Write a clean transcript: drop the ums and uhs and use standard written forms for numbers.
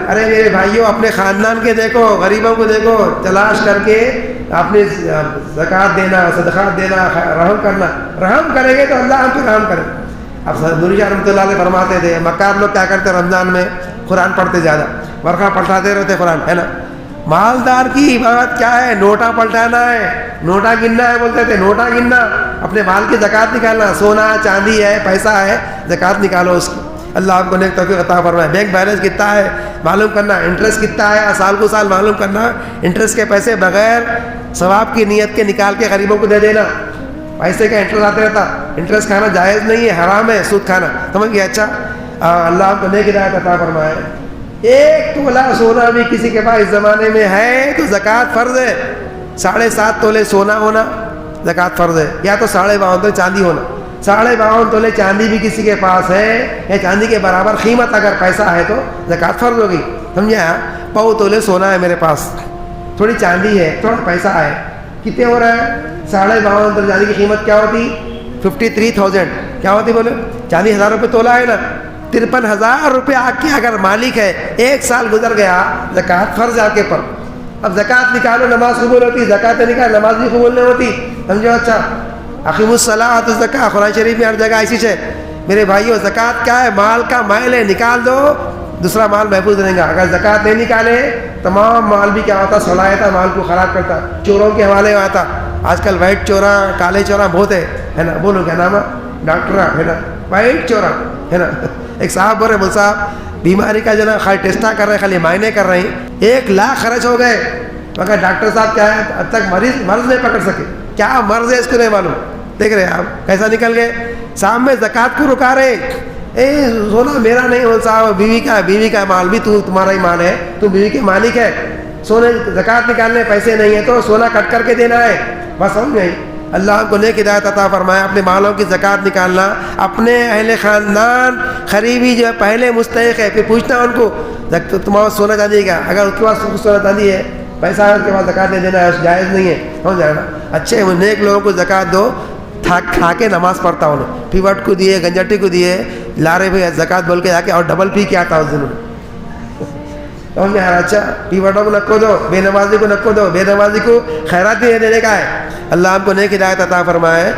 ارے میرے بھائیوں اپنے خاندان کے دیکھو، غریبوں کو دیکھو، تلاش کر کے اپنے زکوٰۃ دینا، صدقات دینا، رحم کرنا. رحم کریں گے تو اللہ ہم پہ رحم کرے. اب نوری شاہ رحمۃ اللہ علیہ فرماتے تھے مکار لوگ کیا کرتے رمضان میں قرآن پڑھتے زیادہ، ورقہ پلٹاتے رہتے قرآن، ہے نا. مالدار کی عبادت کیا ہے؟ نوٹا پلٹانا ہے، نوٹا گننا ہے. بولتے تھے نوٹا گننا، اپنے مال کی زکوٰۃ نکالنا. سونا چاندی ہے، پیسہ ہے، زکوٰۃ نکالو اس کی. اللہ آپ کو نیک توفیق عطا فرمائے. بینک بیلنس کتنا ہے معلوم کرنا، انٹرسٹ کتنا ہے سال کو سال معلوم کرنا. انٹرسٹ کے پیسے بغیر ثواب کی نیت کے نکال کے غریبوں کو دے دینا. پیسے کا انٹرسٹ آتا رہتا، انٹرسٹ کھانا جائز نہیں ہے، حرام ہے سود کھانا. سمجھ گیا؟ اچھا اللہ آپ کو نیک ہدایت عطا فرمائے. 1 تولہ سونا بھی کسی کے پاس اس زمانے میں ہے تو زکوٰۃ فرض ہے. 7.5 تولے سونا ہونا زکوٰۃ فرض ہے، یا تو 52.5 تولے چاندی ہونا. 52.5 تولے چاندی بھی کسی کے پاس ہے یا چاندی کے برابر قیمت اگر پیسہ ہے تو زکوٰۃ فرض ہوگی. سمجھا؟ 1.25 تولے سونا ہے میرے پاس، تھوڑی چاندی ہے، تھوڑا پیسہ ہے، کتنے ہو رہا ہے؟ 52.5 تولے چاندی کی قیمت کیا ہوتی؟ 53,000. کیا ہوتی بولے؟ چاندی 1,000 روپے تولہ ہے نا. 53,000 روپے آپ کے اگر مالک ہے، 1 سال گزر گیا، زکوٰۃ فرض ہے آپ کے پر. اب زکوٰۃ نکالو نماز قبول ہوتی، زکوٰۃ نکال نماز بھی قبول نہیں ہوتی. سمجھو؟ اچھا اقیموا الصلاۃ والزکوٰۃ قرآن شریف میں ہر جگہ ایسی ہے. میرے بھائیو زکوٰۃ کیا ہے؟ مال کا مائل ہے، نکال دو دوسرا مال محفوظ رہے گا. اگر زکوٰۃ نہیں نکالے تمام مال بھی کیا ہوتا؟ صلاحیت مال کو خراب کرتا، چوروں کے حوالے آتا. آج کل وائٹ چوراں کالے چوراں بہت ہے نا. بولو کیا نام ہے؟ ڈاکٹر ہے نا، وائٹ چوراں ہے نا. ایک صاحب بول رہے بول صاحب بیماری کا جو نا خالی ٹیسٹا کر رہے ہیں، خالی معائنے کر رہے ہیں، 1 لاکھ خرچ ہو گئے، مگر ڈاکٹر صاحب کیا ہے اب تک مرض نہیں پکڑ سکے. کیا مرض ہے اس کو نہیں معلوم. دیکھ رہے ہیں آپ کیسا نکل گئے. شام میں زکوٰۃ کو رکا رہے، سونا میرا نہیں ہو صاحب، بیوی کا ہے، بیوی کا مال بھی تمہارا ہی مال ہے، تم بیوی کے مالک ہے. سونے زکوٰۃ نکالنے پیسے نہیں ہے تو سونا کٹ کر کے دینا ہے. بس سمجھ گئی؟ اللہ آپ کو نیک ہدایت عطا فرمائے. اپنے مالوں کی زکوٰۃ نکالنا، اپنے اہل خاندان قریبی جو ہے پہلے مستحق ہے، پھر پوچھنا ان کو تمہارا سونا چاندی کا، اگر اس کے پاس سونا چاندی ہے، پیسہ ہے، اس کے پاس زکوٰۃ نہیں دینا ہے، جائز نہیں ہے. سمجھ جائے نا. اچھے نیک لوگوں کو زکوٰۃ دو. کھا کے نماز پڑھتا ہوں، پیوٹ کو دیے، گنجٹی کو دیے، لارے بھائی زکوٰۃ بول کے جا کے اور ڈبل پی کے آتا اس دن. سمجھ میں؟ اچھا پیوٹوں کو نکو دو، بے نمازی کو نکو دو، بے نمازی کو خیرات بھی دینے کا ہے. اللہ ہم کو نیک ہدایت عطا فرمائے.